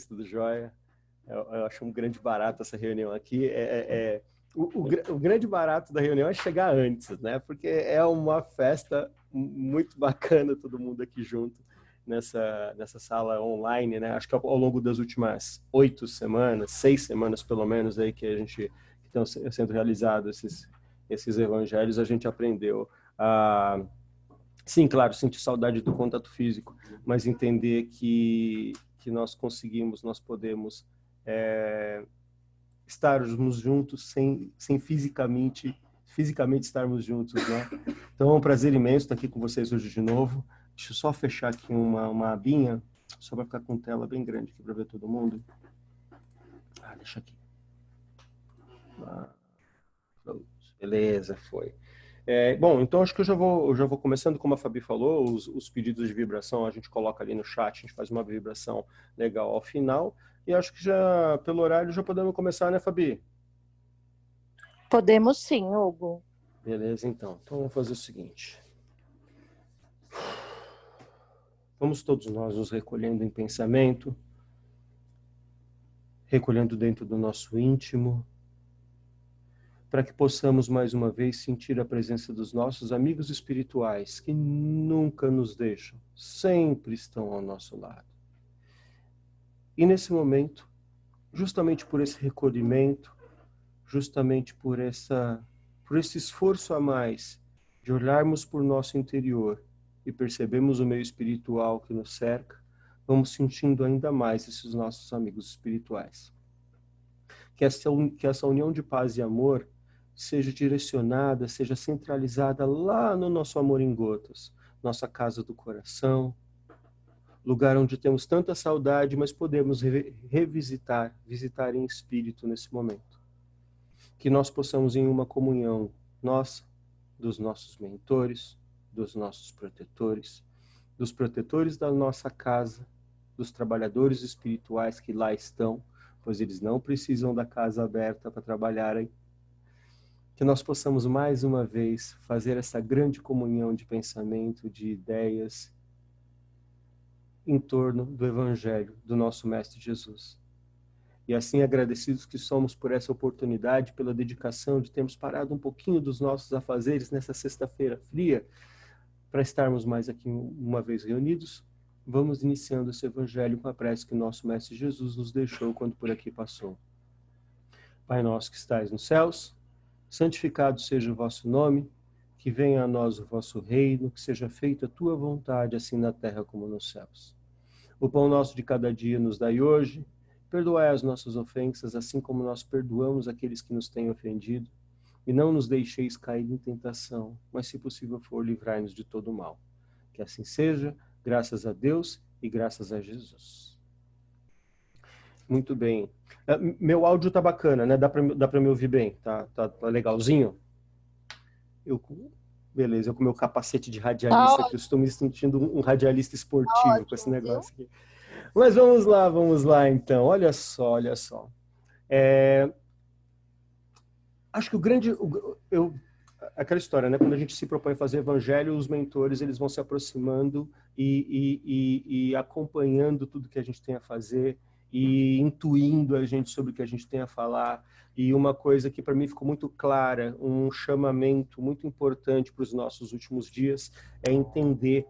Tudo jóia. Eu acho um grande barato essa reunião aqui. O grande barato da reunião é chegar antes, né? Porque é uma festa muito bacana, todo mundo aqui junto nessa sala online, né? Acho que ao longo das últimas 8 semanas, 6 semanas pelo menos, aí que estão sendo realizados esses evangelhos, a gente aprendeu a... Sim, claro, sentir saudade do contato físico, mas entender que nós conseguimos, nós podemos estarmos juntos sem fisicamente estarmos juntos, né? Então é um prazer imenso estar aqui com vocês hoje de novo. Deixa eu só fechar aqui uma abinha, só para ficar com tela bem grande aqui para ver todo mundo. Deixa aqui. Beleza, foi. Bom, então acho que eu já vou começando, como a Fabi falou, os pedidos de vibração a gente coloca ali no chat, a gente faz uma vibração legal ao final, e acho que já, pelo horário, já podemos começar, né, Fabi? Podemos sim, Hugo. Beleza, então. Então vamos fazer o seguinte. Vamos todos nós nos recolhendo em pensamento, recolhendo dentro do nosso íntimo, para que possamos mais uma vez sentir a presença dos nossos amigos espirituais que nunca nos deixam, sempre estão ao nosso lado. E nesse momento, justamente por esse recolhimento, justamente por esse esforço a mais de olharmos por nosso interior e percebemos o meio espiritual que nos cerca, vamos sentindo ainda mais esses nossos amigos espirituais. Que essa união de paz e amor seja direcionada, seja centralizada lá no nosso amor em gotas, nossa casa do coração, lugar onde temos tanta saudade, mas podemos visitar em espírito nesse momento. Que nós possamos em uma comunhão nossa, dos nossos mentores, dos nossos protetores, dos protetores da nossa casa, dos trabalhadores espirituais que lá estão, pois eles não precisam da casa aberta para trabalharem. Que nós possamos mais uma vez fazer essa grande comunhão de pensamento, de ideias, em torno do Evangelho do nosso Mestre Jesus. E assim agradecidos que somos por essa oportunidade, pela dedicação de termos parado um pouquinho dos nossos afazeres nessa sexta-feira fria, para estarmos mais aqui uma vez reunidos, vamos iniciando esse Evangelho com a prece que nosso Mestre Jesus nos deixou quando por aqui passou. Pai nosso que estais nos céus, santificado seja o vosso nome, que venha a nós o vosso reino, que seja feita a tua vontade, assim na terra como nos céus. O pão nosso de cada dia nos dai hoje, perdoai as nossas ofensas, assim como nós perdoamos aqueles que nos têm ofendido, e não nos deixeis cair em tentação, mas se possível for, livrai-nos de todo o mal. Que assim seja, graças a Deus e graças a Jesus. Muito bem. Meu áudio tá bacana, né? Dá pra me ouvir bem? Tá legalzinho? Beleza, eu com meu capacete de radialista, que eu estou me sentindo um radialista esportivo com esse negócio aqui. Mas vamos lá então. Olha só. Acho que aquela história, né? Quando a gente se propõe a fazer evangelho, os mentores eles vão se aproximando e acompanhando tudo que a gente tem a fazer e intuindo a gente sobre o que a gente tem a falar. E uma coisa que para mim ficou muito clara, um chamamento muito importante para os nossos últimos dias, é entender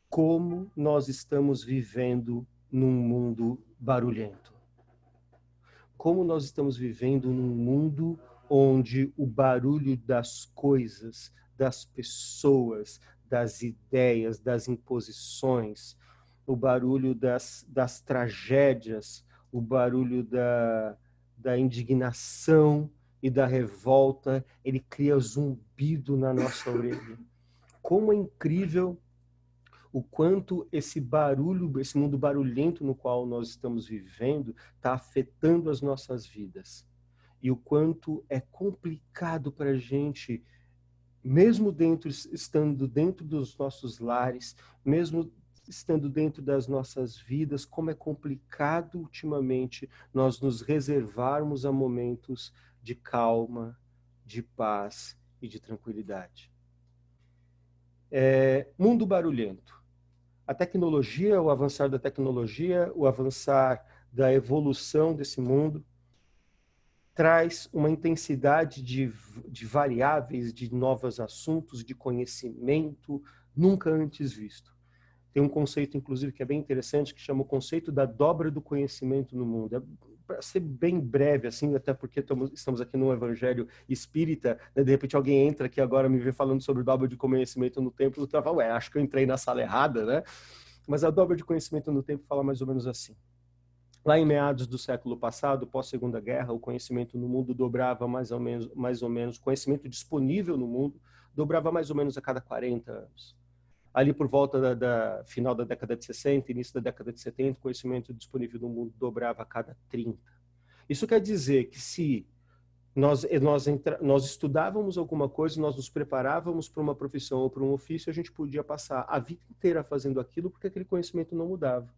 como nós estamos vivendo num mundo barulhento. Como nós estamos vivendo num mundo onde o barulho das coisas, das pessoas, das ideias, das imposições, o barulho das tragédias, o barulho da indignação e da revolta, ele cria zumbido na nossa orelha. Como é incrível o quanto esse barulho, esse mundo barulhento no qual nós estamos vivendo, está afetando as nossas vidas. E o quanto é complicado para a gente, mesmo estando dentro dos nossos lares, mesmo estando dentro das nossas vidas, como é complicado ultimamente nós nos reservarmos a momentos de calma, de paz e de tranquilidade. Mundo barulhento. A tecnologia, o avançar da tecnologia, o avançar da evolução desse mundo, traz uma intensidade de variáveis, de novos assuntos, de conhecimento nunca antes visto. Tem um conceito, inclusive, que é bem interessante, que chama o conceito da dobra do conhecimento no mundo. Para ser bem breve, assim, até porque estamos aqui no Evangelho Espírita, né? De repente alguém entra aqui agora, me vê falando sobre dobra de conhecimento no tempo, e fala, ué, acho que eu entrei na sala errada, né? Mas a dobra de conhecimento no tempo fala mais ou menos assim. Lá em meados do século passado, pós-Segunda Guerra, o conhecimento no mundo dobrava mais ou menos, o conhecimento disponível no mundo dobrava mais ou menos a cada 40 anos. Ali por volta da final da década de 60, início da década de 70, o conhecimento disponível no mundo dobrava a cada 30. Isso quer dizer que se nós estudávamos alguma coisa, nós nos preparávamos para uma profissão ou para um ofício, a gente podia passar a vida inteira fazendo aquilo porque aquele conhecimento não mudava.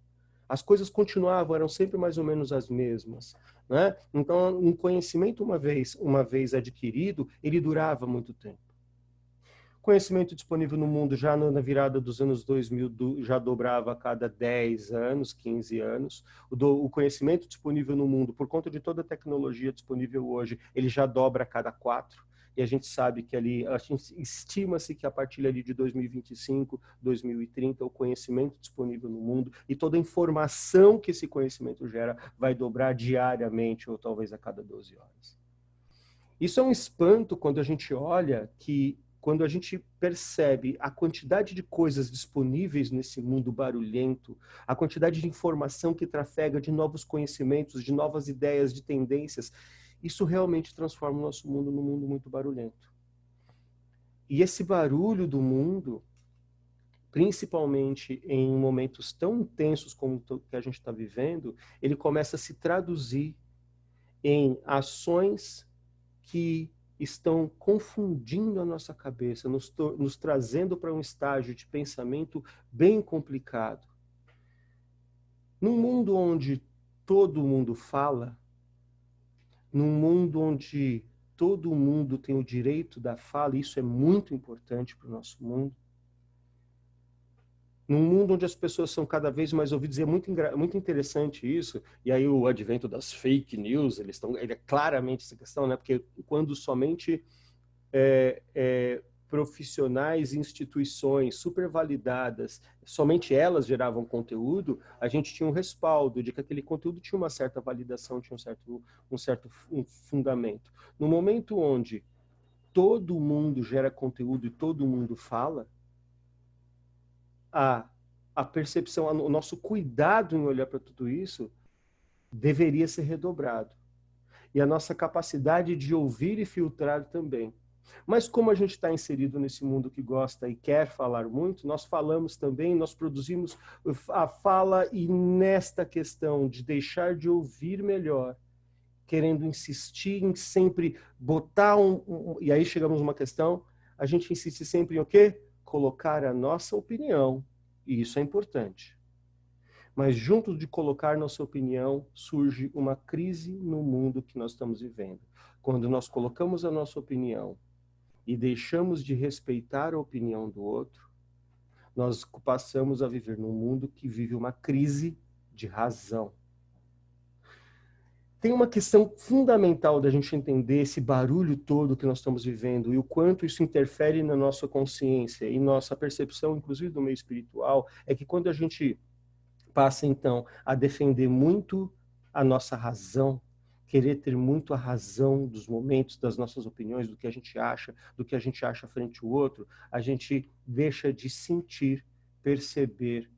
As coisas continuavam, eram sempre mais ou menos as mesmas, né? Então, um conhecimento uma vez adquirido, ele durava muito tempo. Conhecimento disponível no mundo já na virada dos anos 2000 já dobrava a cada 10 anos, 15 anos. O conhecimento disponível no mundo, por conta de toda a tecnologia disponível hoje, ele já dobra a cada 4. E a gente sabe que ali, estima-se que a partir ali de 2025, 2030, o conhecimento disponível no mundo e toda a informação que esse conhecimento gera vai dobrar diariamente ou talvez a cada 12 horas. Isso é um espanto quando a gente olha que quando a gente percebe a quantidade de coisas disponíveis nesse mundo barulhento, a quantidade de informação que trafega, de novos conhecimentos, de novas ideias, de tendências, isso realmente transforma o nosso mundo num mundo muito barulhento. E esse barulho do mundo, principalmente em momentos tão intensos como que a gente está vivendo, ele começa a se traduzir em ações que estão confundindo a nossa cabeça, nos trazendo para um estágio de pensamento bem complicado. Num mundo onde todo mundo fala, num mundo onde todo mundo tem o direito da fala, e isso é muito importante para o nosso mundo, num mundo onde as pessoas são cada vez mais ouvidas, e é muito interessante isso, e aí o advento das fake news, ele é claramente essa questão, né? Porque quando somente profissionais e instituições super validadas, somente elas geravam conteúdo, a gente tinha um respaldo de que aquele conteúdo tinha uma certa validação, tinha um certo fundamento. No momento onde todo mundo gera conteúdo e todo mundo fala, a percepção, o nosso cuidado em olhar para tudo isso deveria ser redobrado. E a nossa capacidade de ouvir e filtrar também. Mas como a gente está inserido nesse mundo que gosta e quer falar muito, nós falamos também, nós produzimos a fala, e nesta questão de deixar de ouvir melhor, querendo insistir em sempre botar e aí chegamos numa questão, a gente insiste sempre em o quê? Colocar a nossa opinião. E isso é importante. Mas junto de colocar nossa opinião, surge uma crise no mundo que nós estamos vivendo. Quando nós colocamos a nossa opinião e deixamos de respeitar a opinião do outro, nós passamos a viver num mundo que vive uma crise de razão. Tem uma questão fundamental da gente entender esse barulho todo que nós estamos vivendo e o quanto isso interfere na nossa consciência e nossa percepção, inclusive do meio espiritual, é que quando a gente passa, então, a defender muito a nossa razão, querer ter muito a razão dos momentos, das nossas opiniões, do que a gente acha frente ao outro, a gente deixa de sentir, perceber,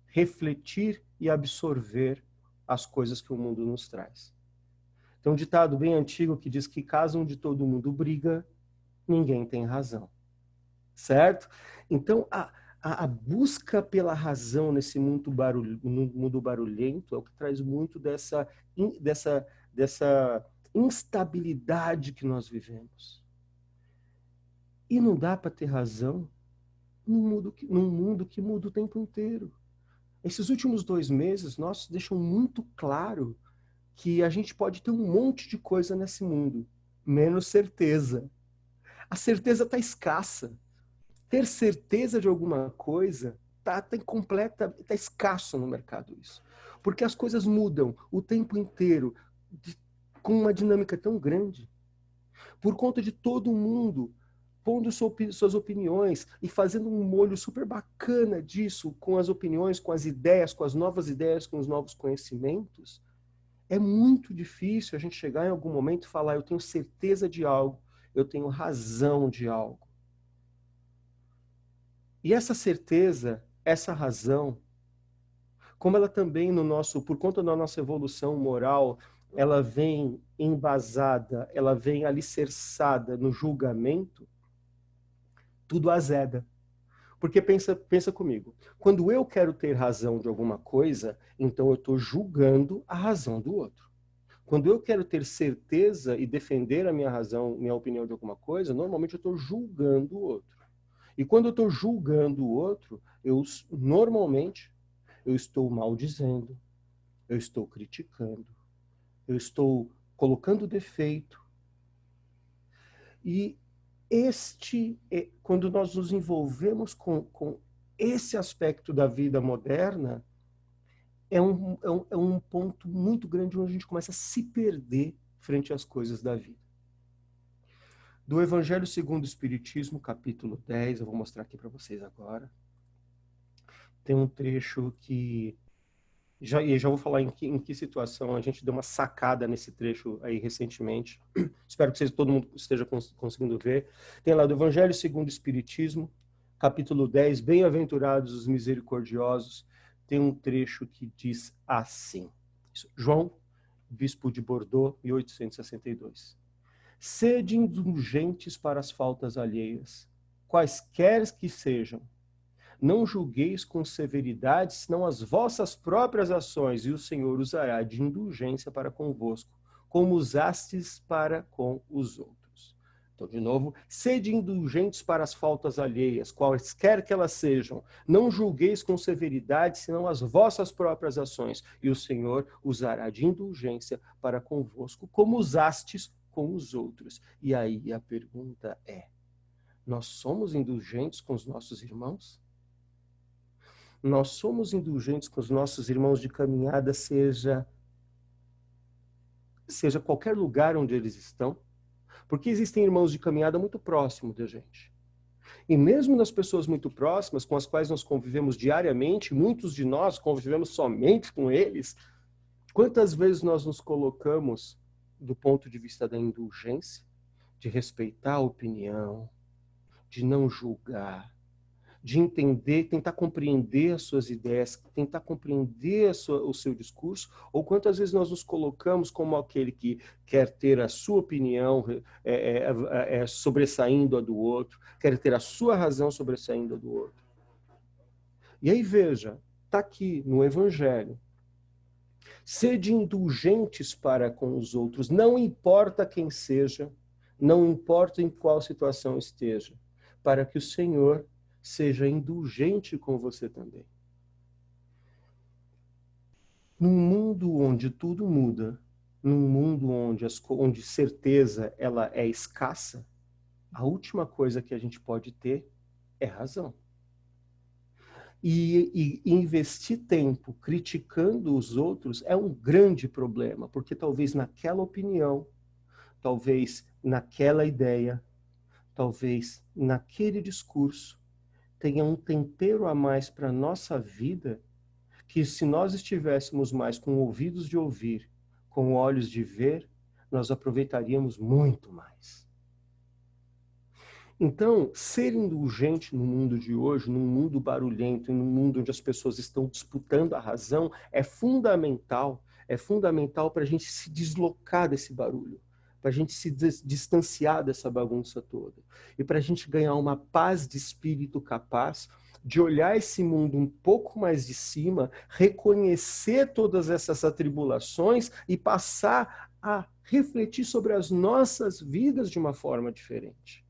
refletir e absorver as coisas que o mundo nos traz. Tem um ditado bem antigo que diz que caso onde todo mundo briga, ninguém tem razão. Certo? Então, a busca pela razão nesse mundo barulhento é o que traz muito dessa instabilidade que nós vivemos. E não dá para ter razão num mundo que muda o tempo inteiro. Esses últimos 2 meses, nós deixam muito claro que a gente pode ter um monte de coisa nesse mundo, menos certeza. A certeza está escassa. Ter certeza de alguma coisa está escasso no mercado isso. Porque as coisas mudam o tempo inteiro, com uma dinâmica tão grande, por conta de todo mundo pondo suas opiniões e fazendo um molho super bacana disso, com as opiniões, com as ideias, com as novas ideias, com os novos conhecimentos. É muito difícil a gente chegar em algum momento e falar, eu tenho certeza de algo, eu tenho razão de algo. E essa certeza, essa razão, como ela também por conta da nossa evolução moral, ela vem embasada, ela vem alicerçada no julgamento, tudo azeda. Porque pensa comigo, quando eu quero ter razão de alguma coisa, então eu estou julgando a razão do outro. Quando eu quero ter certeza e defender a minha razão, minha opinião de alguma coisa, normalmente eu estou julgando o outro. E quando eu estou julgando o outro, normalmente eu estou maldizendo, eu estou criticando, eu estou colocando defeito. E quando nós nos envolvemos com esse aspecto da vida moderna, é um ponto muito grande onde a gente começa a se perder frente às coisas da vida. Do Evangelho segundo o Espiritismo, capítulo 10, eu vou mostrar aqui para vocês agora. Tem um trecho que... já vou falar em que situação a gente deu uma sacada nesse trecho aí recentemente. Espero que todo mundo esteja conseguindo ver. Tem lá do Evangelho segundo o Espiritismo, capítulo 10, Bem-aventurados os misericordiosos. Tem um trecho que diz assim. João, bispo de Bordeaux, 1862. Sede indulgentes para as faltas alheias, quaisquer que sejam. Não julgueis com severidade, senão as vossas próprias ações, e o Senhor usará de indulgência para convosco, como usastes para com os outros. Então, de novo, sede indulgentes para as faltas alheias, quaisquer que elas sejam. Não julgueis com severidade, senão as vossas próprias ações, e o Senhor usará de indulgência para convosco, como usastes com os outros. E aí a pergunta é, nós somos indulgentes com os nossos irmãos? Nós somos indulgentes com os nossos irmãos de caminhada, seja qualquer lugar onde eles estão? Porque existem irmãos de caminhada muito próximos da gente. E mesmo nas pessoas muito próximas, com as quais nós convivemos diariamente, muitos de nós convivemos somente com eles, quantas vezes nós nos colocamos do ponto de vista da indulgência, de respeitar a opinião, de não julgar, de entender, tentar compreender as suas ideias, tentar compreender o seu discurso, ou quantas vezes nós nos colocamos como aquele que quer ter a sua opinião sobressaindo a do outro, quer ter a sua razão sobressaindo a do outro. E aí veja, está aqui no Evangelho, sede indulgentes para com os outros, não importa quem seja, não importa em qual situação esteja, para que o Senhor seja indulgente com você também. Num mundo onde tudo muda, num mundo onde certeza ela é escassa, a última coisa que a gente pode ter é razão. E investir tempo criticando os outros é um grande problema, porque talvez naquela opinião, talvez naquela ideia, talvez naquele discurso, tenha um tempero a mais para a nossa vida, que se nós estivéssemos mais com ouvidos de ouvir, com olhos de ver, nós aproveitaríamos muito mais. Então, ser indulgente no mundo de hoje, num mundo barulhento, num mundo onde as pessoas estão disputando a razão, é fundamental para a gente se deslocar desse barulho, para a gente se distanciar dessa bagunça toda, e para a gente ganhar uma paz de espírito capaz de olhar esse mundo um pouco mais de cima, reconhecer todas essas atribulações e passar a refletir sobre as nossas vidas de uma forma diferente.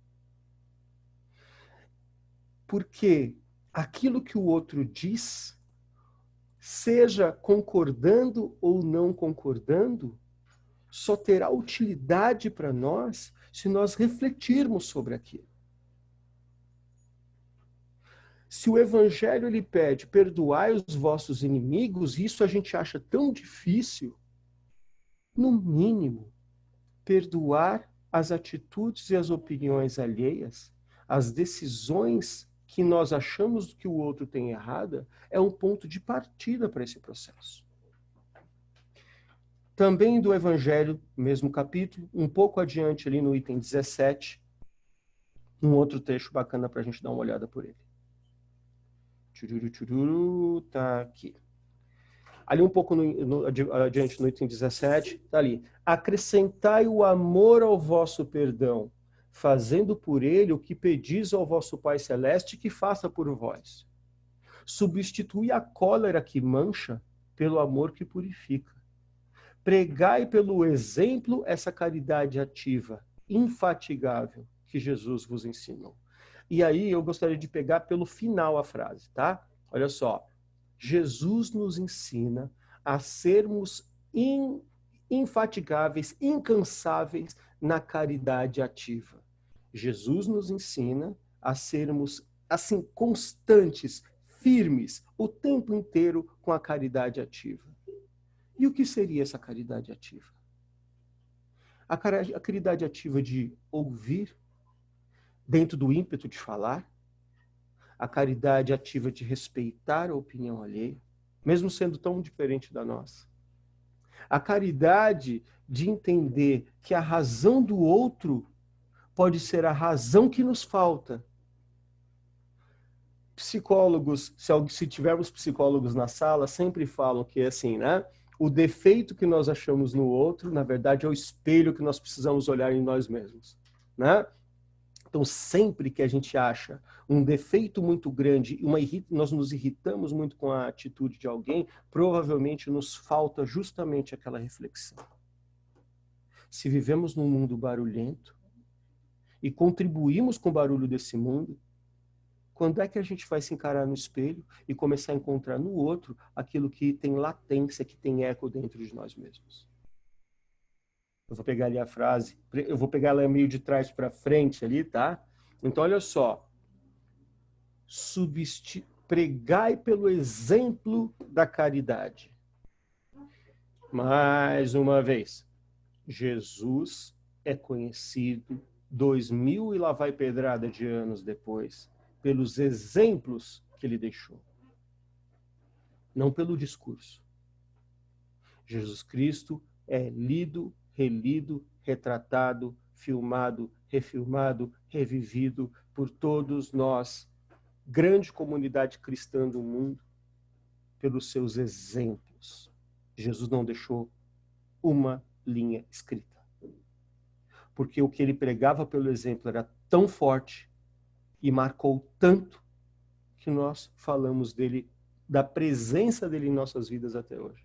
Porque aquilo que o outro diz, seja concordando ou não concordando, só terá utilidade para nós se nós refletirmos sobre aquilo. Se o Evangelho ele pede, perdoai os vossos inimigos, isso a gente acha tão difícil, no mínimo, perdoar as atitudes e as opiniões alheias, as decisões que nós achamos que o outro tem errada, é um ponto de partida para esse processo. Também do Evangelho, mesmo capítulo, um pouco adiante ali no item 17, um outro trecho bacana para a gente dar uma olhada por ele. Tá aqui. Ali um pouco adiante no item 17, tá ali. Acrescentai o amor ao vosso perdão, fazendo por ele o que pedis ao vosso Pai Celeste que faça por vós. Substitui a cólera que mancha pelo amor que purifica. Pregai pelo exemplo essa caridade ativa, infatigável, que Jesus vos ensinou. E aí eu gostaria de pegar pelo final a frase, tá? Olha só. Jesus nos ensina a sermos infatigáveis, incansáveis na caridade ativa. Jesus nos ensina a sermos, assim, constantes, firmes, o tempo inteiro com a caridade ativa. E o que seria essa caridade ativa? A caridade ativa de ouvir, dentro do ímpeto de falar, a caridade ativa de respeitar a opinião alheia, mesmo sendo tão diferente da nossa. A caridade de entender que a razão do outro pode ser a razão que nos falta. Psicólogos, se tivermos psicólogos na sala, sempre falam que é assim, né? O defeito que nós achamos no outro, na verdade, é o espelho que nós precisamos olhar em nós mesmos, né? Então, sempre que a gente acha um defeito muito grande, nós nos irritamos muito com a atitude de alguém, provavelmente nos falta justamente aquela reflexão. Se vivemos num mundo barulhento e contribuímos com o barulho desse mundo, quando é que a gente vai se encarar no espelho e começar a encontrar no outro aquilo que tem latência, que tem eco dentro de nós mesmos? Eu vou pegar ali a frase, eu vou pegar ela meio de trás para frente ali, tá? Então, olha só. Pregai pelo exemplo da caridade. Mais uma vez, Jesus é conhecido 2000 e lá vai pedrada de anos depois, pelos exemplos que ele deixou. Não pelo discurso. Jesus Cristo é lido, relido, retratado, filmado, refilmado, revivido por todos nós, grande comunidade cristã do mundo, pelos seus exemplos. Jesus não deixou uma linha escrita. Porque o que ele pregava pelo exemplo era tão forte e marcou tanto que nós falamos dele, da presença dele em nossas vidas até hoje.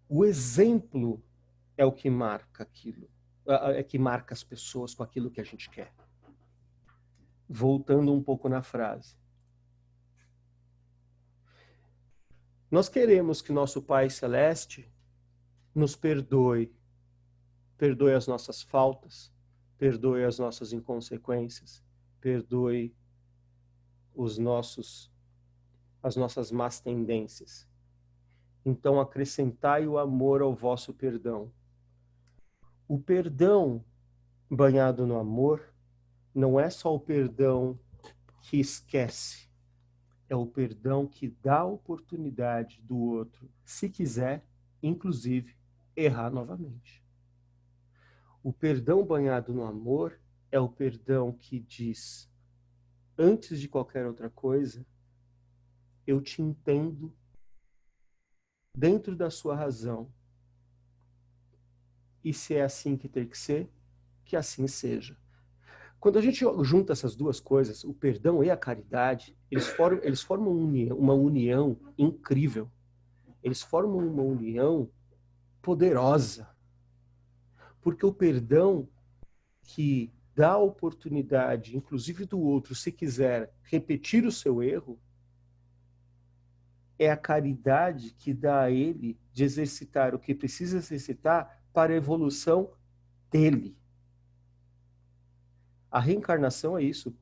O exemplo é o que marca aquilo, é que marca as pessoas com aquilo que a gente quer. Voltando um pouco na frase. Nós queremos que nosso Pai Celeste nos perdoe. Perdoe as nossas faltas, perdoe as nossas inconsequências, perdoe as nossas más tendências. Então acrescentai o amor ao vosso perdão. O perdão banhado no amor não é só o perdão que esquece, é o perdão que dá a oportunidade do outro, se quiser, inclusive, errar novamente. O perdão banhado no amor é o perdão que diz, antes de qualquer outra coisa, eu te entendo dentro da sua razão. E se é assim que tem que ser, que assim seja. Quando a gente junta essas duas coisas, o perdão e a caridade, eles formam uma união incrível. Eles formam uma união poderosa. Porque o perdão que dá a oportunidade, inclusive do outro, se quiser repetir o seu erro, é a caridade que dá a ele de exercitar o que precisa exercitar para a evolução dele. A reencarnação é isso.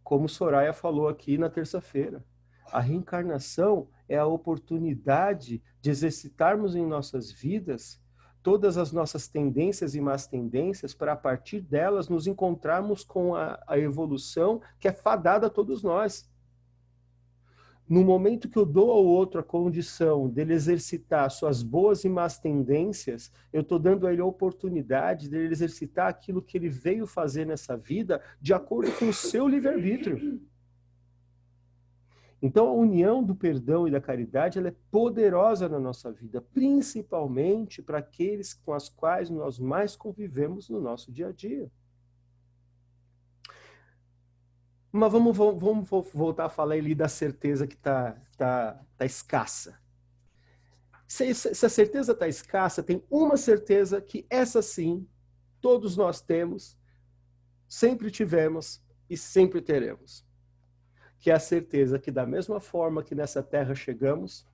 como Soraya falou aqui na terça-feira. A reencarnação é a oportunidade de exercitarmos em nossas vidas todas as nossas tendências e más tendências para, a partir delas, nos encontrarmos com a evolução que é fadada a todos nós. No momento que eu dou ao outro a condição dele exercitar suas boas e más tendências, eu estou dando a ele a oportunidade dele exercitar aquilo que ele veio fazer nessa vida de acordo com o seu livre-arbítrio. Então, a união do perdão e da caridade, ela é poderosa na nossa vida, principalmente para aqueles com os quais nós mais convivemos no nosso dia a dia. Mas vamos voltar a falar ali da certeza que tá escassa. Se a certeza está escassa, tem uma certeza que essa sim, todos nós temos, sempre tivemos e sempre teremos. Que é a certeza que, da mesma forma que nessa terra chegamos,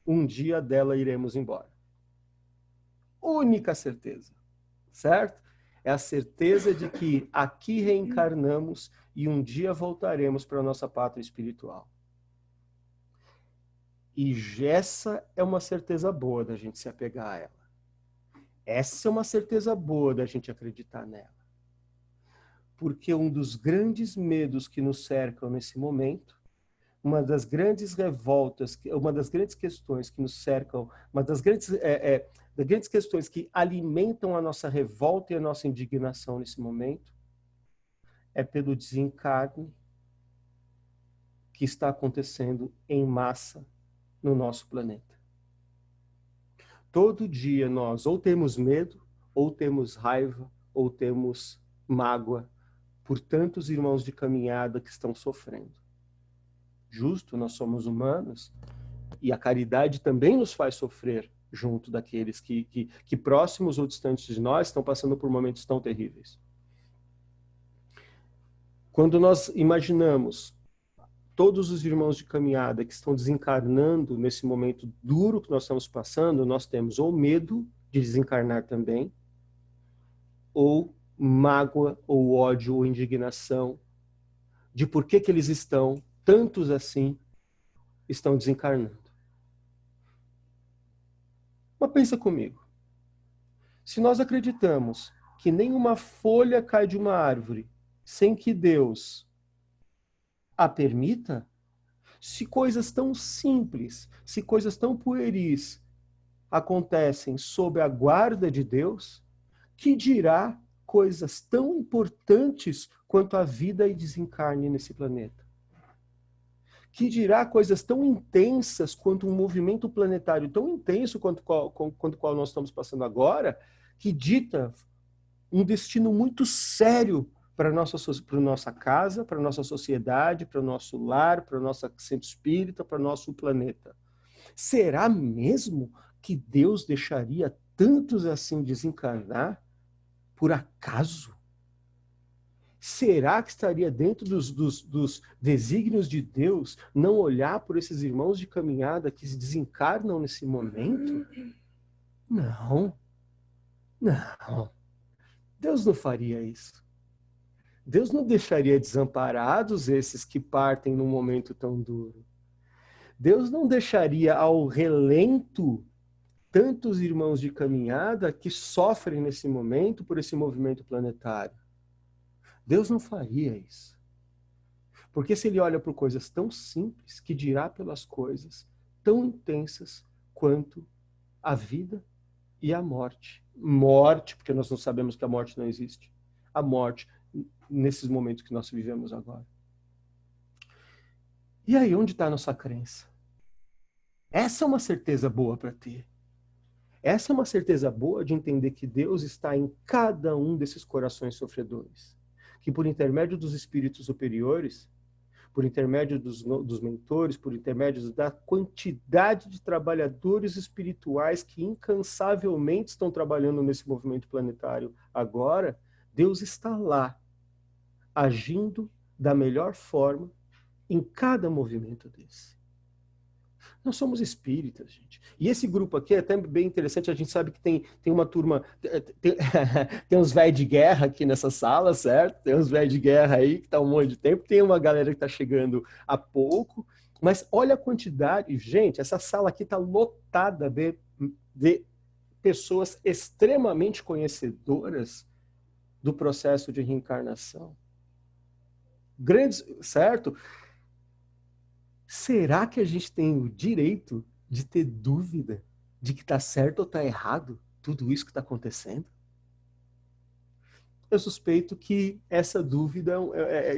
um dia dela iremos embora. Única certeza, certo? É a certeza de que aqui reencarnamos e um dia voltaremos para a nossa pátria espiritual. E essa é uma certeza boa da gente se apegar a ela. Essa é uma certeza boa da gente acreditar nela. Porque um dos grandes medos que nos cercam nesse momento, uma das grandes revoltas, uma das grandes questões que nos cercam, uma das grandes questões que alimentam a nossa revolta e a nossa indignação nesse momento, é pelo desencarne que está acontecendo em massa no nosso planeta. Todo dia nós ou temos medo, ou temos raiva, ou temos mágoa por tantos irmãos de caminhada que estão sofrendo. Justo, nós somos humanos, e a caridade também nos faz sofrer junto daqueles que próximos ou distantes de nós estão passando por momentos tão terríveis. Quando nós imaginamos todos os irmãos de caminhada que estão desencarnando nesse momento duro que nós estamos passando, nós temos ou medo de desencarnar também, ou mágoa, ou ódio, ou indignação de por que eles estão, tantos assim, estão desencarnando. Mas pensa comigo. Se nós acreditamos que nenhuma folha cai de uma árvore sem que Deus a permita, se coisas tão simples, se coisas tão pueris acontecem sob a guarda de Deus, que dirá coisas tão importantes quanto a vida e desencarne nesse planeta? Que dirá coisas tão intensas quanto um movimento planetário tão intenso quanto o qual nós estamos passando agora, que dita um destino muito sério para a nossa casa, para a nossa sociedade, para o nosso lar, para o nosso centro espírita, para o nosso planeta. Será mesmo que Deus deixaria tantos assim desencarnar por acaso? Será que estaria dentro dos desígnios de Deus não olhar por esses irmãos de caminhada que se desencarnam nesse momento? Não. Não. Deus não faria isso. Deus não deixaria desamparados esses que partem num momento tão duro. Deus não deixaria ao relento tantos irmãos de caminhada que sofrem nesse momento por esse movimento planetário. Deus não faria isso. Porque se ele olha por coisas tão simples, que dirá pelas coisas tão intensas quanto a vida e a morte. Morte, porque nós não sabemos que a morte não existe. A morte nesses momentos que nós vivemos agora. E aí, onde está a nossa crença? Essa é uma certeza boa para ter. Essa é uma certeza boa de entender que Deus está em cada um desses corações sofredores. Que por intermédio dos espíritos superiores, por intermédio dos mentores, por intermédio da quantidade de trabalhadores espirituais que incansavelmente estão trabalhando nesse movimento planetário agora, Deus está lá, agindo da melhor forma em cada movimento desse. Nós somos espíritas, gente. E esse grupo aqui é até bem interessante, a gente sabe que tem uma turma, tem uns velhos de guerra aqui nessa sala, certo? Tem uns velhos de guerra aí que está um monte de tempo, tem uma galera que está chegando há pouco, mas olha a quantidade, gente, essa sala aqui está lotada de pessoas extremamente conhecedoras do processo de reencarnação. Grandes, certo? Será que a gente tem o direito de ter dúvida de que está certo ou está errado tudo isso que está acontecendo? Eu suspeito que essa dúvida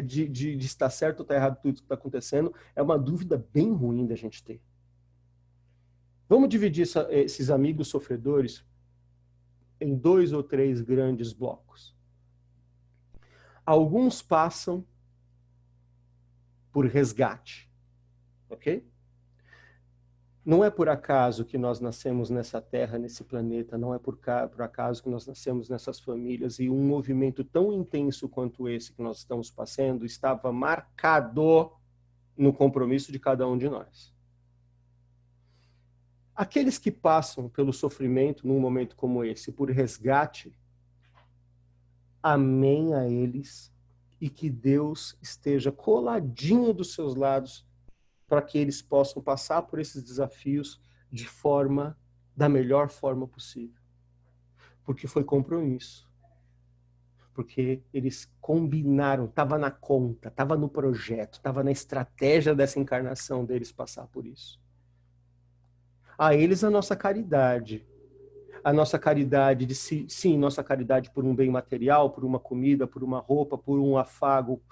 de estar certo ou estar errado tudo que está acontecendo é uma dúvida bem ruim da gente ter. Vamos dividir esses amigos sofredores em 2 ou 3 grandes blocos. Alguns passam por resgate, ok? Não é por acaso que nós nascemos nessa terra, nesse planeta, não é por acaso que nós nascemos nessas famílias, e um movimento tão intenso quanto esse que nós estamos passando estava marcado no compromisso de cada um de nós. Aqueles que passam pelo sofrimento num momento como esse, por resgate, amém a eles, e que Deus esteja coladinho dos seus lados para que eles possam passar por esses desafios da melhor forma possível. Porque foi compromisso. Porque eles combinaram, estava na conta, estava no projeto, estava na estratégia dessa encarnação deles passar por isso. A eles a nossa caridade. A nossa caridade sim, nossa caridade por um bem material, por uma comida, por uma roupa, por um afago.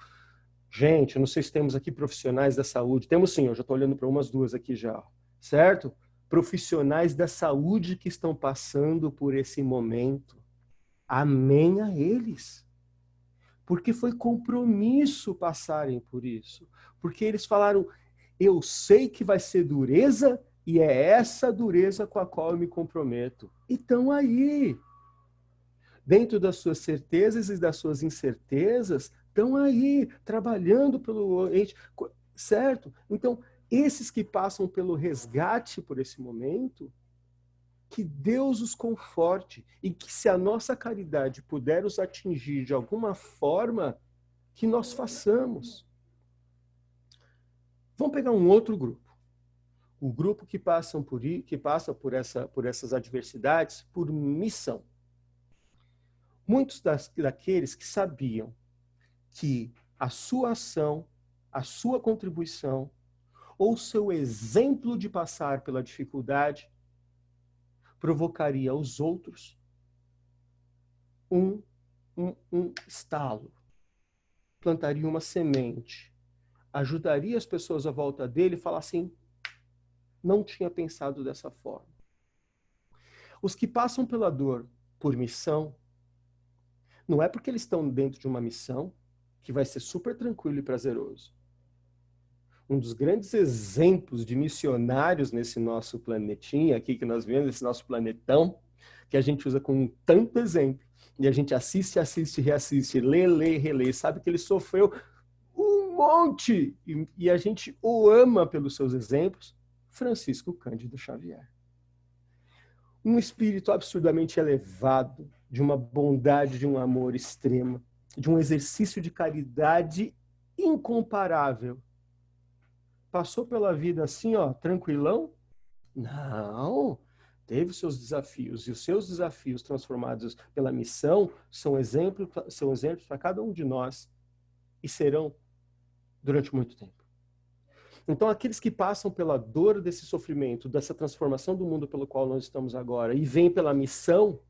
Gente, eu não sei se temos aqui profissionais da saúde. Temos sim, eu já estou olhando para umas 2 aqui já, certo? Profissionais da saúde que estão passando por esse momento. Amém a eles. Porque foi compromisso passarem por isso. Porque eles falaram, eu sei que vai ser dureza e é essa dureza com a qual eu me comprometo. E estão aí. Dentro das suas certezas e das suas incertezas, estão aí, trabalhando pelo ente, certo? Então, esses que passam pelo resgate por esse momento, que Deus os conforte e que se a nossa caridade puder os atingir de alguma forma, que nós façamos. Vamos pegar um outro grupo. O grupo que passa por essas adversidades por missão. Muitos daqueles que sabiam que a sua ação, a sua contribuição, ou seu exemplo de passar pela dificuldade, provocaria aos outros um estalo, plantaria uma semente, ajudaria as pessoas à volta dele e falar assim, não tinha pensado dessa forma. Os que passam pela dor por missão, não é porque eles estão dentro de uma missão que vai ser super tranquilo e prazeroso. Um dos grandes exemplos de missionários nesse nosso planetinha aqui que nós vemos, esse nosso planetão, que a gente usa como tanto exemplo, e a gente assiste, reassiste, lê, relê, sabe que ele sofreu um monte, e a gente o ama pelos seus exemplos, Francisco Cândido Xavier. Um espírito absurdamente elevado, de uma bondade, de um amor extremo, de um exercício de caridade incomparável. Passou pela vida assim, ó, tranquilão? Não. Teve seus desafios. E os seus desafios transformados pela missão são exemplos para cada um de nós. E serão durante muito tempo. Então, aqueles que passam pela dor desse sofrimento, dessa transformação do mundo pelo qual nós estamos agora, e vêm pela missão,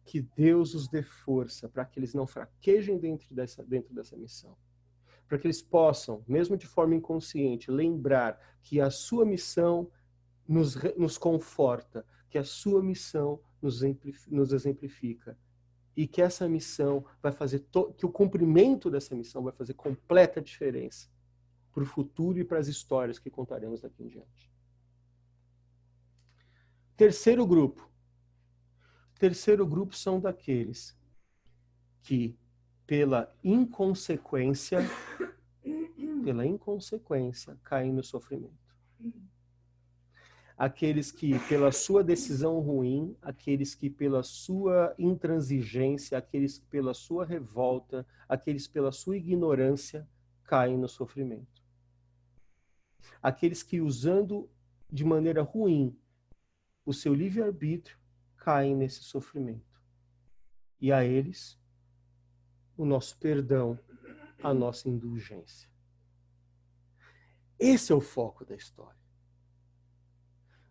que Deus os dê força para que eles não fraquejem dentro dessa missão. Para que eles possam, mesmo de forma inconsciente, lembrar que a sua missão nos conforta, que a sua missão nos exemplifica. E que essa missão vai fazer, que o cumprimento dessa missão vai fazer completa diferença para o futuro e para as histórias que contaremos daqui em diante. Terceiro grupo são daqueles que, pela inconsequência, caem no sofrimento. aqueles que pela sua decisão ruim, aqueles que pela sua intransigência, aqueles que pela sua revolta, aqueles pela sua ignorância caem no sofrimento. Aqueles que usando de maneira ruim o seu livre-arbítrio caem nesse sofrimento. E a eles, o nosso perdão, a nossa indulgência. Esse é o foco da história.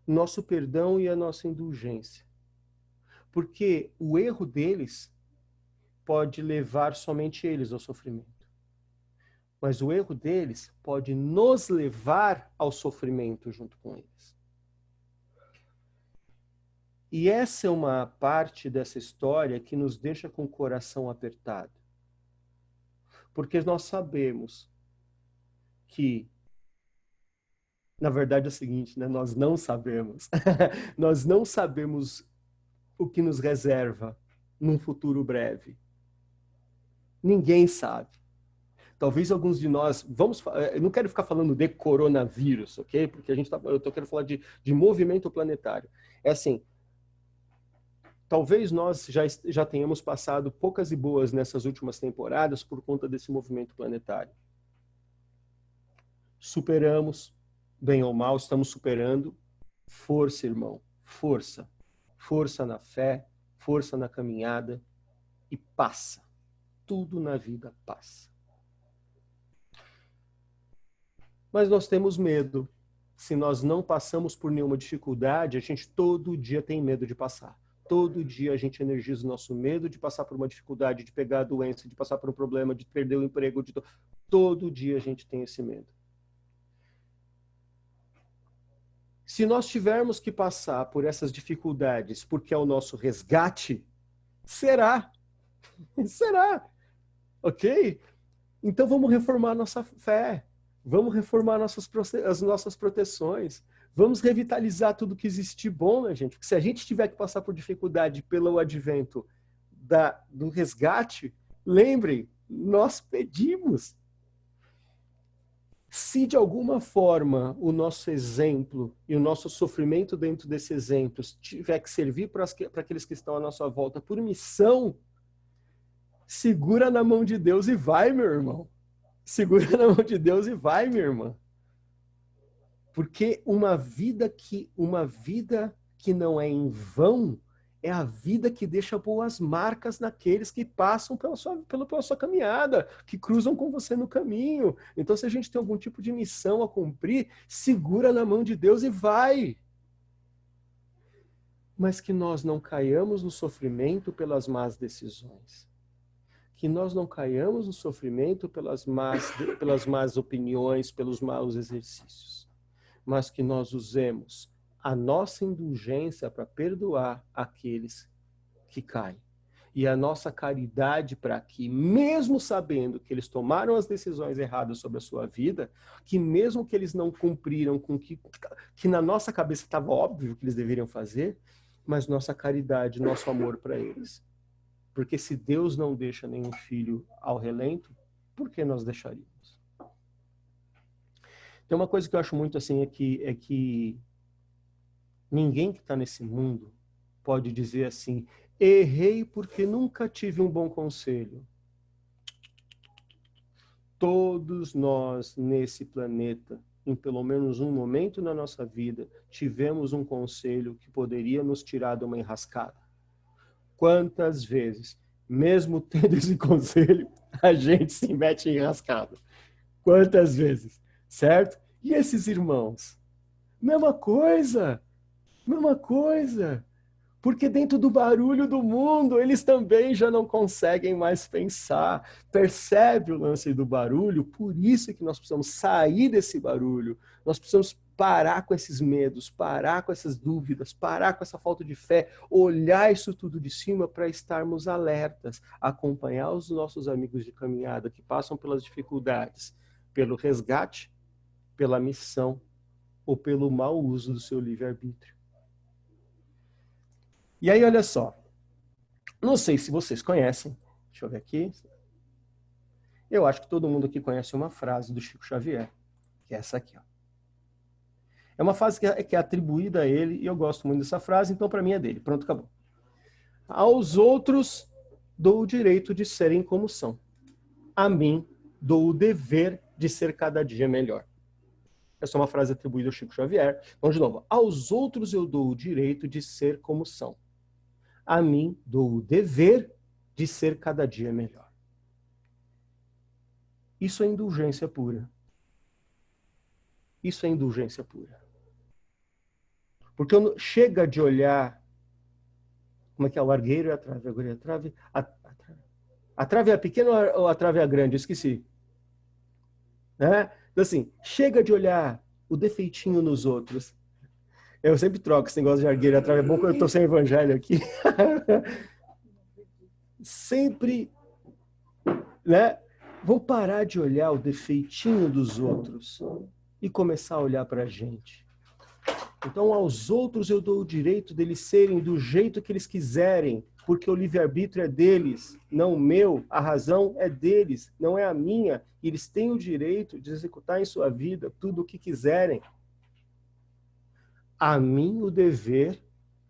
Nosso perdão e a nossa indulgência. Porque o erro deles pode levar somente eles ao sofrimento. Mas o erro deles pode nos levar ao sofrimento junto com eles. E essa é uma parte dessa história que nos deixa com o coração apertado. Porque nós sabemos que, na verdade é o seguinte, né? Nós não sabemos. Nós não sabemos o que nos reserva num futuro breve. Ninguém sabe. Talvez alguns de nós, eu não quero ficar falando de coronavírus, ok? Porque eu tô querendo falar de movimento planetário. É assim, talvez nós já tenhamos passado poucas e boas nessas últimas temporadas por conta desse movimento planetário. Superamos, bem ou mal, estamos superando. Força, irmão, força. Força na fé, força na caminhada e passa. Tudo na vida passa. Mas nós temos medo. Se nós não passamos por nenhuma dificuldade, a gente todo dia tem medo de passar. Todo dia a gente energiza o nosso medo de passar por uma dificuldade, de pegar a doença, de passar por um problema, de perder o emprego. Todo dia a gente tem esse medo. Se nós tivermos que passar por essas dificuldades porque é o nosso resgate, será. Será. Ok? Então vamos reformar nossa fé. Vamos reformar as nossas proteções. Vamos revitalizar tudo que existe bom, né, gente? Porque se a gente tiver que passar por dificuldade pelo advento do resgate, lembrem, nós pedimos. Se de alguma forma o nosso exemplo e o nosso sofrimento dentro desses exemplos tiver que servir para aqueles que estão à nossa volta por missão, segura na mão de Deus e vai, meu irmão. Segura na mão de Deus e vai, minha irmã. Porque uma vida que não é em vão é a vida que deixa boas marcas naqueles que passam pela sua caminhada, que cruzam com você no caminho. Então, se a gente tem algum tipo de missão a cumprir, segura na mão de Deus e vai. Mas que nós não caiamos no sofrimento pelas más decisões. Que nós não caiamos no sofrimento pelas más opiniões, pelos maus exercícios. Mas que nós usemos a nossa indulgência para perdoar aqueles que caem. E a nossa caridade para que, mesmo sabendo que eles tomaram as decisões erradas sobre a sua vida, que mesmo que eles não cumpriram com que na nossa cabeça estava óbvio que eles deveriam fazer, mas nossa caridade, nosso amor para eles. Porque se Deus não deixa nenhum filho ao relento, por que nós deixaríamos? Tem uma coisa que eu acho muito assim, é que ninguém que está nesse mundo pode dizer assim, errei porque nunca tive um bom conselho. Todos nós nesse planeta, em pelo menos um momento na nossa vida, tivemos um conselho que poderia nos tirar de uma enrascada. Quantas vezes, mesmo tendo esse conselho, a gente se mete em enrascada? Quantas vezes, certo? E esses irmãos? Mesma coisa. Porque dentro do barulho do mundo, eles também já não conseguem mais pensar. Percebe o lance do barulho? Por isso que nós precisamos sair desse barulho. Nós precisamos parar com esses medos, parar com essas dúvidas, parar com essa falta de fé, olhar isso tudo de cima para estarmos alertas, acompanhar os nossos amigos de caminhada que passam pelas dificuldades, pelo resgate, pela missão ou pelo mau uso do seu livre-arbítrio. E aí, olha só, não sei se vocês conhecem, deixa eu ver aqui, eu acho que todo mundo aqui conhece uma frase do Chico Xavier, que é essa aqui, ó. É uma frase que é atribuída a ele, e eu gosto muito dessa frase, então para mim é dele. Pronto, acabou. Aos outros dou o direito de serem como são. A mim dou o dever de ser cada dia melhor. Essa é uma frase atribuída ao Chico Xavier. Então, de novo, aos outros eu dou o direito de ser como são. A mim dou o dever de ser cada dia melhor. Isso é indulgência pura. Isso é indulgência pura. Porque chega de olhar, como é que é? O argueiro e a trave, agora a trave. A trave é pequena ou a trave é grande? Eu esqueci. Né? Então, assim, chega de olhar o defeitinho nos outros. Eu sempre troco esse negócio de argueiro e a trave. É bom quando eu estou sem evangelho aqui. Sempre, né? Vou parar de olhar o defeitinho dos outros e começar a olhar para a gente. Então, aos outros eu dou o direito deles serem do jeito que eles quiserem, porque o livre-arbítrio é deles, não o meu, a razão é deles, não é a minha. E eles têm o direito de executar em sua vida tudo o que quiserem. A mim o dever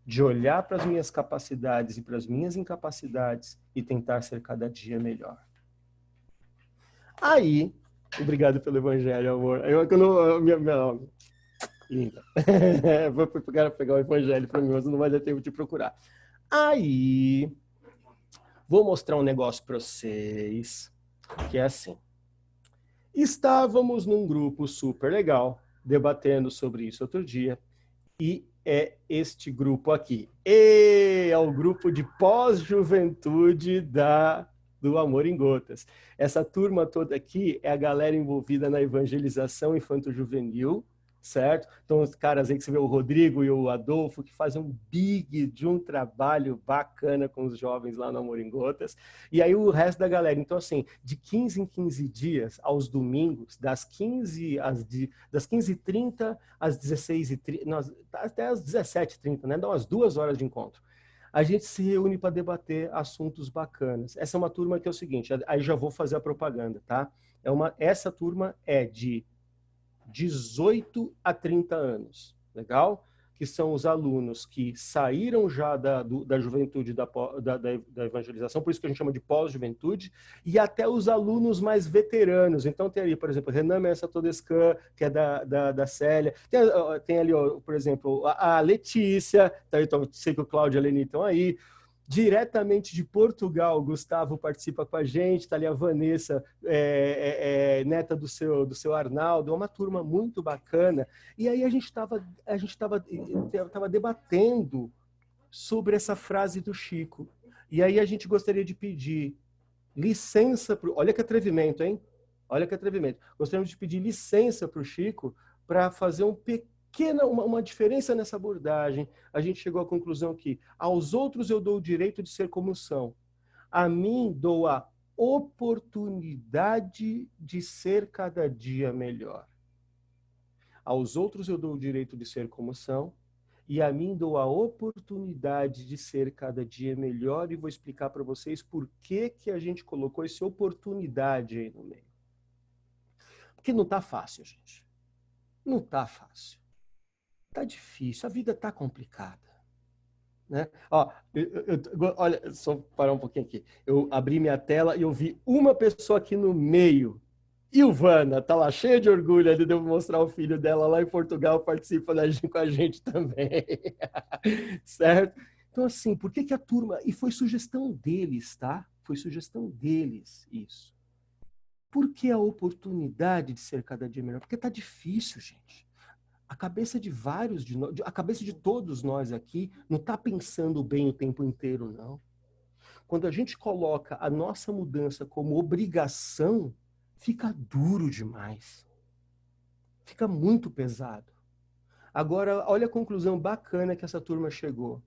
de olhar para as minhas capacidades e para as minhas incapacidades e tentar ser cada dia melhor. Aí, obrigado pelo evangelho, amor. Linda. Vou pegar o evangelho para mim, mas não vai dar tempo de procurar. Aí, vou mostrar um negócio para vocês, que é assim. Estávamos num grupo super legal, debatendo sobre isso outro dia, e é este grupo aqui. E é o grupo de pós-juventude do Amor em Gotas. Essa turma toda aqui é a galera envolvida na evangelização infanto-juvenil, certo? Então, os caras aí que você vê, o Rodrigo e o Adolfo, que fazem um big de um trabalho bacana com os jovens lá no Amor em Gotas. E aí o resto da galera. Então, assim, de 15 em 15 dias, aos domingos, das 15h30 às 16h30, até às 17h30, né? Dá umas 2 horas de encontro. A gente se reúne para debater assuntos bacanas. Essa é uma turma que é o seguinte, aí já vou fazer a propaganda, tá? Essa turma é de 18 a 30 anos, legal? Que são os alunos que saíram já da juventude da evangelização, por isso que a gente chama de pós-juventude, e até os alunos mais veteranos. Então tem ali, por exemplo, Renan Messa Todescan, que é da Célia, tem ali, por exemplo, a Letícia, então, sei que o Cláudio e a Leni estão aí, diretamente de Portugal, Gustavo participa com a gente, está ali a Vanessa, neta do seu Arnaldo, é uma turma muito bacana. E aí a gente estava debatendo sobre essa frase do Chico. E aí a gente gostaria de pedir licença, olha que atrevimento, hein? Olha que atrevimento. Gostaríamos de pedir licença para o Chico para fazer uma diferença nessa abordagem. A gente chegou à conclusão que aos outros eu dou o direito de ser como são. A mim dou a oportunidade de ser cada dia melhor. Aos outros eu dou o direito de ser como são, e a mim dou a oportunidade de ser cada dia melhor, e vou explicar para vocês por que a gente colocou essa oportunidade aí no meio. Porque não está fácil, gente. Não está fácil. Tá difícil, a vida tá complicada, né? Ó, olha, só parar um pouquinho aqui. Eu abri minha tela e eu vi uma pessoa aqui no meio. Ilvana, tá lá cheia de orgulho ali de eu mostrar o filho dela lá em Portugal, participa com a gente também. Certo? Então, assim, por que a turma... E foi sugestão deles, tá? Foi sugestão deles, isso. Por que a oportunidade de ser cada dia melhor? Porque tá difícil, gente. A cabeça de vários de nós, a cabeça de todos nós aqui, não está pensando bem o tempo inteiro, não. Quando a gente coloca a nossa mudança como obrigação, fica duro demais. Fica muito pesado. Agora, olha a conclusão bacana que essa turma chegou.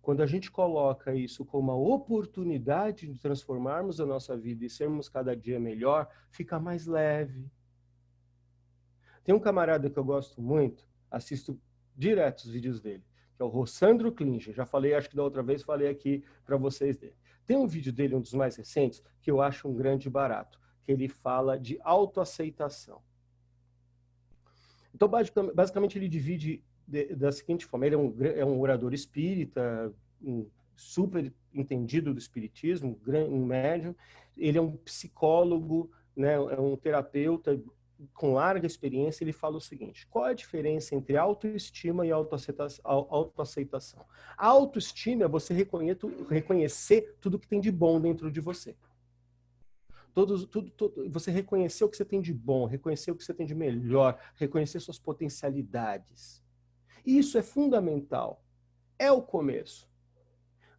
Quando a gente coloca isso como uma oportunidade de transformarmos a nossa vida e sermos cada dia melhor, fica mais leve. Tem um camarada que eu gosto muito, assisto direto os vídeos dele, que é o Rossandro Klinger. Já falei, acho que da outra vez falei aqui para vocês dele. Tem um vídeo dele, um dos mais recentes, que eu acho um grande barato, que ele fala de autoaceitação. Então, basicamente, ele divide da seguinte forma: ele é um orador espírita, um super entendido do espiritismo, um médium. Ele é um psicólogo, né, é um terapeuta com larga experiência. Ele fala o seguinte: qual é a diferença entre autoestima e autoaceitação? A autoestima é você reconhecer tudo que tem de bom dentro de você. Você reconhecer o que você tem de bom, reconhecer o que você tem de melhor, reconhecer suas potencialidades. Isso é fundamental. É o começo.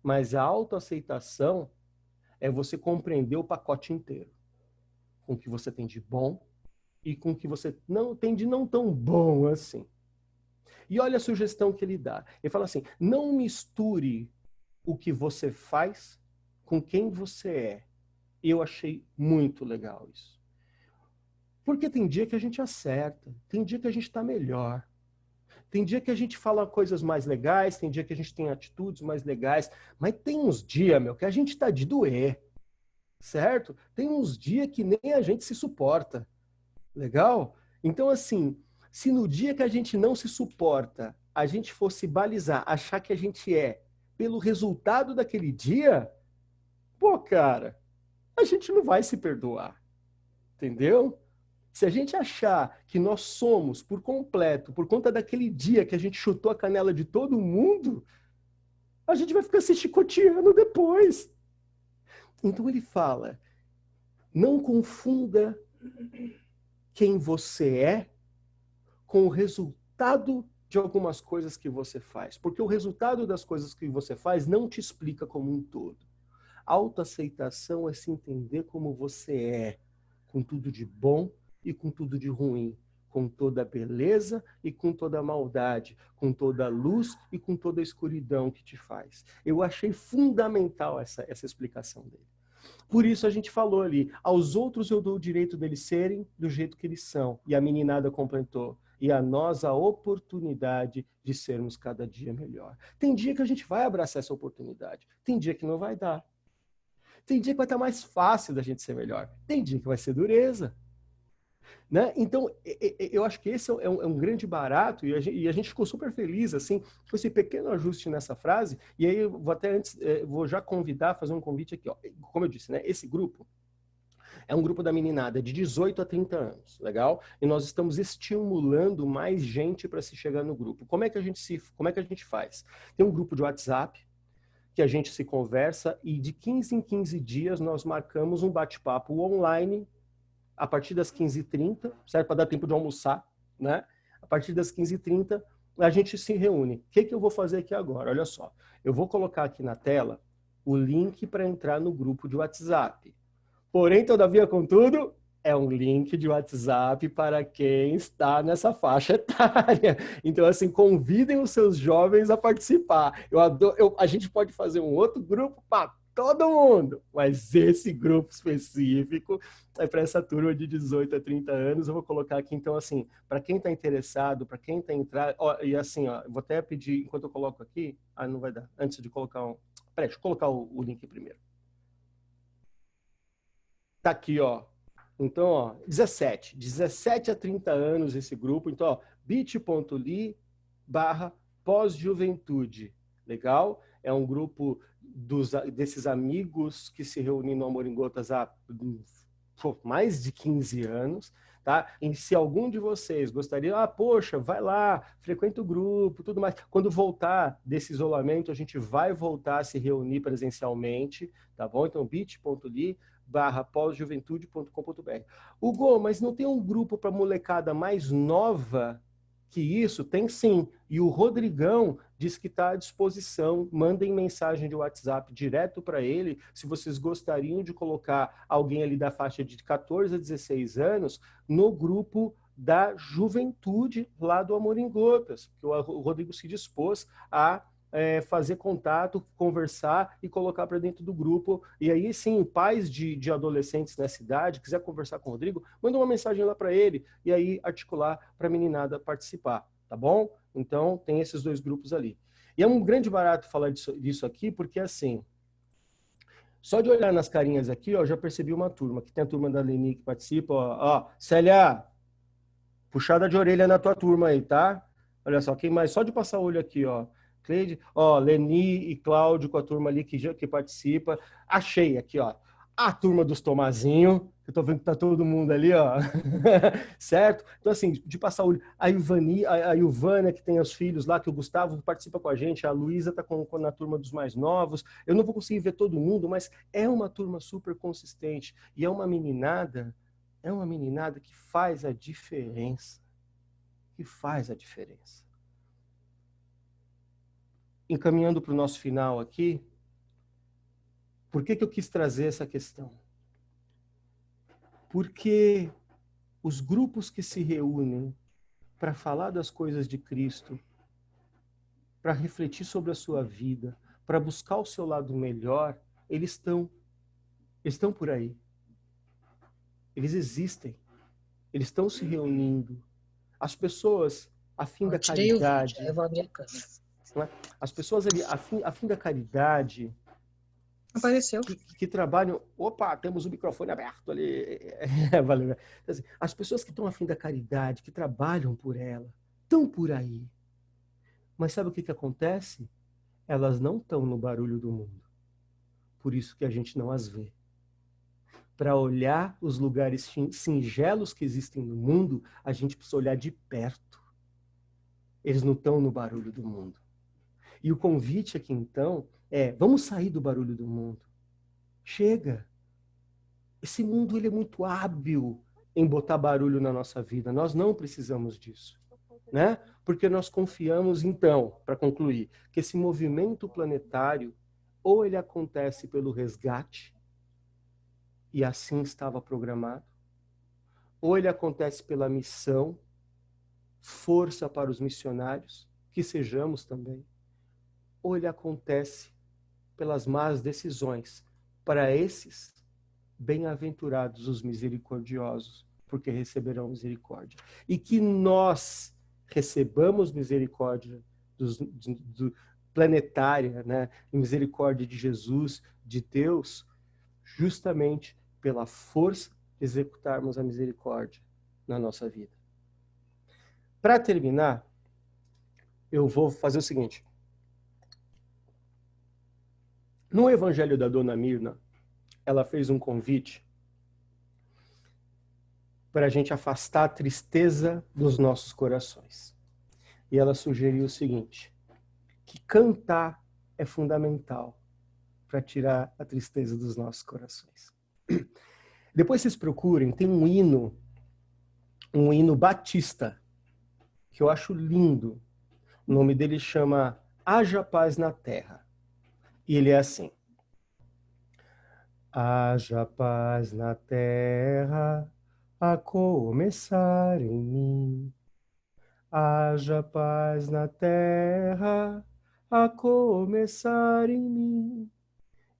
Mas a autoaceitação é você compreender o pacote inteiro. Com o que você tem de bom e com o que você não tem de não tão bom assim. E olha a sugestão que ele dá. Ele fala assim: não misture o que você faz com quem você é. Eu achei muito legal isso. Porque tem dia que a gente acerta, tem dia que a gente está melhor. Tem dia que a gente fala coisas mais legais, tem dia que a gente tem atitudes mais legais, mas tem uns dias, meu, que a gente tá de doer, certo? Tem uns dias que nem a gente se suporta, legal? Então, assim, se no dia que a gente não se suporta, a gente fosse balizar, achar que a gente é pelo resultado daquele dia, pô, cara, a gente não vai se perdoar, entendeu? Se a gente achar que nós somos por completo, por conta daquele dia que a gente chutou a canela de todo mundo, a gente vai ficar se chicoteando depois. Então ele fala: não confunda quem você é com o resultado de algumas coisas que você faz. Porque o resultado das coisas que você faz não te explica como um todo. Autoaceitação é se entender como você é, com tudo de bom e com tudo de ruim, com toda a beleza e com toda a maldade, com toda a luz e com toda a escuridão que te faz. Eu achei fundamental essa explicação dele. Por isso a gente falou ali: aos outros eu dou o direito deles serem do jeito que eles são. E a meninada completou: e a nós a oportunidade de sermos cada dia melhor. Tem dia que a gente vai abraçar essa oportunidade, tem dia que não vai dar. Tem dia que vai estar mais fácil da gente ser melhor, tem dia que vai ser dureza. Né? Então, eu acho que esse é um grande barato, e a gente ficou super feliz assim, com esse pequeno ajuste nessa frase. E aí eu vou até antes, vou já convidar, fazer um convite aqui. Ó. Como eu disse, né? Esse grupo é um grupo da meninada de 18 a 30 anos, legal? E nós estamos estimulando mais gente para se chegar no grupo. Como é que a gente faz? Tem um grupo de WhatsApp que a gente se conversa, e de 15 em 15 dias nós marcamos um bate-papo online a partir das 15h30, certo? Para dar tempo de almoçar, né? A partir das 15h30, a gente se reúne. O que eu vou fazer aqui agora? Olha só, eu vou colocar aqui na tela o link para entrar no grupo de WhatsApp. Porém, todavia, contudo, é um link de WhatsApp para quem está nessa faixa etária. Então, assim, convidem os seus jovens a participar. A gente pode fazer um outro grupo para todo mundo, mas esse grupo específico é para essa turma de 18 a 30 anos. Eu vou colocar aqui, então, assim, para quem está interessado, para quem está entrando, e assim, ó, vou até pedir, enquanto eu coloco aqui, não vai dar, antes de colocar um... Peraí, deixa eu colocar o link primeiro. Tá aqui, ó. Então, ó, 17 a 30 anos esse grupo. Então, ó, bit.ly/pós-juventude. Legal? É um grupo desses amigos que se reúnem no Amor em Gotas há mais de 15 anos. Tá? E se algum de vocês gostaria, poxa, vai lá, frequenta o grupo, tudo mais. Quando voltar desse isolamento, a gente vai voltar a se reunir presencialmente, tá bom? Então, bit.ly/pós-juventude.com.br. Hugo, mas não tem um grupo para molecada mais nova que isso? Tem sim. E o Rodrigão diz que está à disposição. Mandem mensagem de WhatsApp direto para ele se vocês gostariam de colocar alguém ali da faixa de 14 a 16 anos no grupo da juventude lá do Amor em Gotas. Que o Rodrigo se dispôs a fazer contato, conversar e colocar para dentro do grupo. E aí sim, pais de adolescentes nessa idade, quiser conversar com o Rodrigo, manda uma mensagem lá para ele e aí articular para a meninada participar, tá bom? Então tem esses dois grupos ali. E é um grande barato falar disso aqui, porque assim, só de olhar nas carinhas aqui, ó, já percebi uma turma. Aqui tem a turma da Leni que participa, ó, Célia, Puxada de orelha na tua turma aí, tá? Olha só, quem mais? Só de passar o olho aqui, ó. Cleide, ó, Leni e Cláudio com a turma ali que participa. Achei aqui, ó. A turma dos Tomazinho, que eu tô vendo que tá todo mundo ali, ó. Certo? Então, assim, de passar o olho. A Ivani, a Ilvânia, que tem os filhos lá, que o Gustavo participa com a gente, a Luísa tá na turma dos mais novos. Eu não vou conseguir ver todo mundo, mas é uma turma super consistente. E é uma meninada que faz a diferença. Que faz a diferença. Encaminhando para o nosso final aqui, por que eu quis trazer essa questão? Porque os grupos que se reúnem para falar das coisas de Cristo, para refletir sobre a sua vida, para buscar o seu lado melhor, eles estão por aí. Eles existem. Eles estão se reunindo. As pessoas, a fim da tirei o vídeo, caridade, eu vou abrir a câmera. as pessoas ali, a fim da caridade, Apareceu. que trabalham... Opa, temos o microfone aberto ali. Valeu. Assim, as pessoas que estão a fim da caridade, que trabalham por ela, estão por aí. Mas sabe o que acontece? Elas não estão no barulho do mundo. Por isso que a gente não as vê. Para olhar os lugares singelos que existem no mundo, a gente precisa olhar de perto. Eles não estão no barulho do mundo. E o convite aqui, então, é: vamos sair do barulho do mundo. Chega. Esse mundo ele é muito hábil em botar barulho na nossa vida. Nós não precisamos disso, né? Porque nós confiamos, então, para concluir, que esse movimento planetário ou ele acontece pelo resgate, e assim estava programado, ou ele acontece pela missão, força para os missionários, que sejamos também, ou ele acontece pelas más decisões. Para esses, bem-aventurados os misericordiosos, porque receberão misericórdia. E que nós recebamos misericórdia do planetária, né? Misericórdia de Jesus, de Deus, justamente pela força de executarmos a misericórdia na nossa vida. Para terminar, eu vou fazer o seguinte. No Evangelho da Dona Mirna, ela fez um convite para a gente afastar a tristeza dos nossos corações. E ela sugeriu o seguinte, que cantar é fundamental para tirar a tristeza dos nossos corações. Depois vocês procurem, tem um hino batista, que eu acho lindo. O nome dele chama Haja Paz na Terra. E ele é assim. Haja paz na terra, a começar em mim. Haja paz na terra, a começar em mim.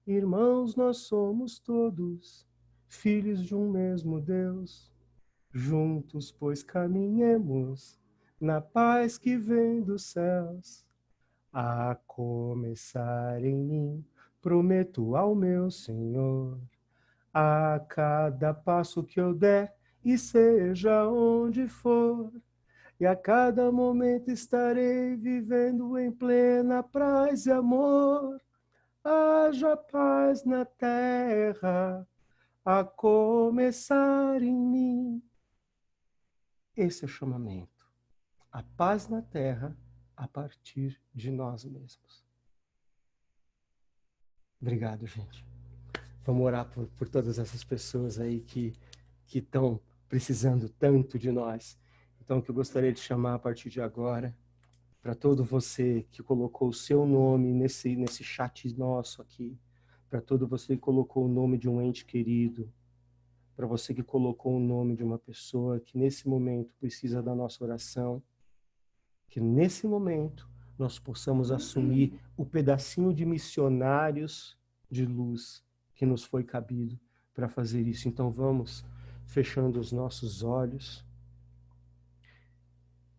Irmãos, nós somos todos filhos de um mesmo Deus. Juntos, pois, caminhemos na paz que vem dos céus. A começar em mim, prometo ao meu Senhor, a cada passo que eu der, e seja onde for, e a cada momento estarei vivendo em plena paz e amor. Haja paz na terra, a começar em mim. Esse é o chamamento. A paz na terra a partir de nós mesmos. Obrigado, gente. Vamos orar por todas essas pessoas aí que estão precisando tanto de nós. Então, o que eu gostaria de chamar a partir de agora, para todo você que colocou o seu nome nesse chat nosso aqui, para todo você que colocou o nome de um ente querido, para você que colocou o nome de uma pessoa que nesse momento precisa da nossa oração, que nesse momento nós possamos assumir o pedacinho de missionários de luz que nos foi cabido para fazer isso. Então vamos fechando os nossos olhos,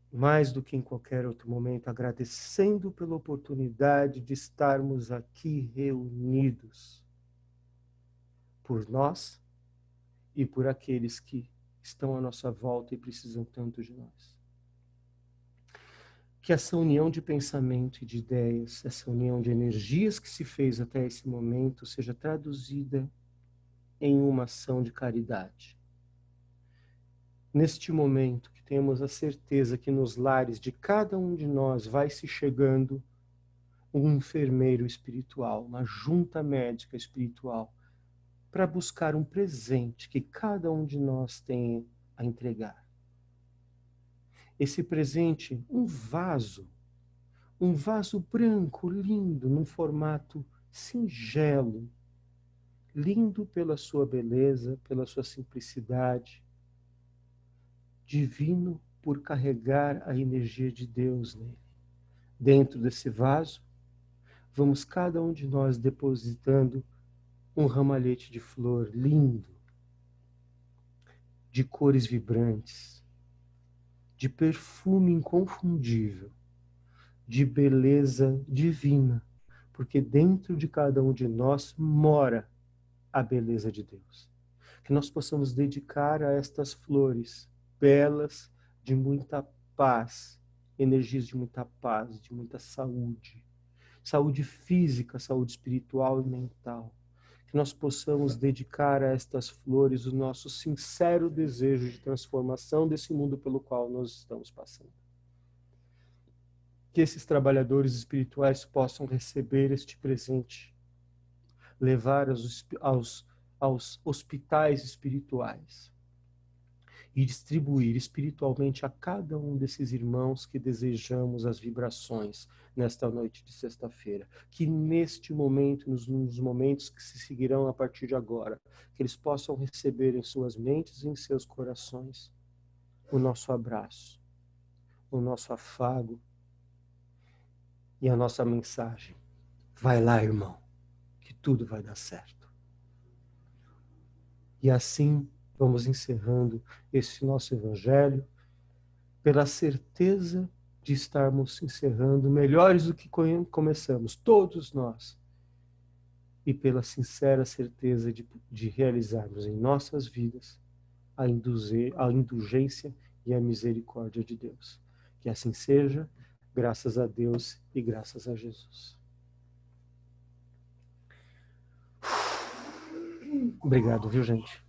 mais do que em qualquer outro momento, agradecendo pela oportunidade de estarmos aqui reunidos por nós e por aqueles que estão à nossa volta e precisam tanto de nós. Que essa união de pensamento e de ideias, essa união de energias que se fez até esse momento, seja traduzida em uma ação de caridade. Neste momento, que temos a certeza que nos lares de cada um de nós vai se chegando um enfermeiro espiritual, uma junta médica espiritual, para buscar um presente que cada um de nós tem a entregar. Esse presente, um vaso branco, lindo, num formato singelo, lindo pela sua beleza, pela sua simplicidade, divino por carregar a energia de Deus nele. Dentro desse vaso, vamos cada um de nós depositando um ramalhete de flor lindo, de cores vibrantes, de perfume inconfundível, de beleza divina, porque dentro de cada um de nós mora a beleza de Deus. Que nós possamos dedicar a estas flores belas, de muita paz, energias de muita paz, de muita saúde, saúde física, saúde espiritual e mental. Que nós possamos dedicar a estas flores o nosso sincero desejo de transformação desse mundo pelo qual nós estamos passando. Que esses trabalhadores espirituais possam receber este presente, levar aos hospitais espirituais e distribuir espiritualmente a cada um desses irmãos que desejamos as vibrações nesta noite de sexta-feira. Que neste momento, nos momentos que se seguirão a partir de agora, que eles possam receber em suas mentes e em seus corações o nosso abraço, o nosso afago e a nossa mensagem. Vai lá, irmão, que tudo vai dar certo. E assim vamos encerrando esse nosso evangelho, pela certeza de estarmos encerrando melhores do que começamos, todos nós, e pela sincera certeza de realizarmos em nossas vidas a indulgência e a misericórdia de Deus. Que assim seja, graças a Deus e graças a Jesus. Obrigado, viu, gente?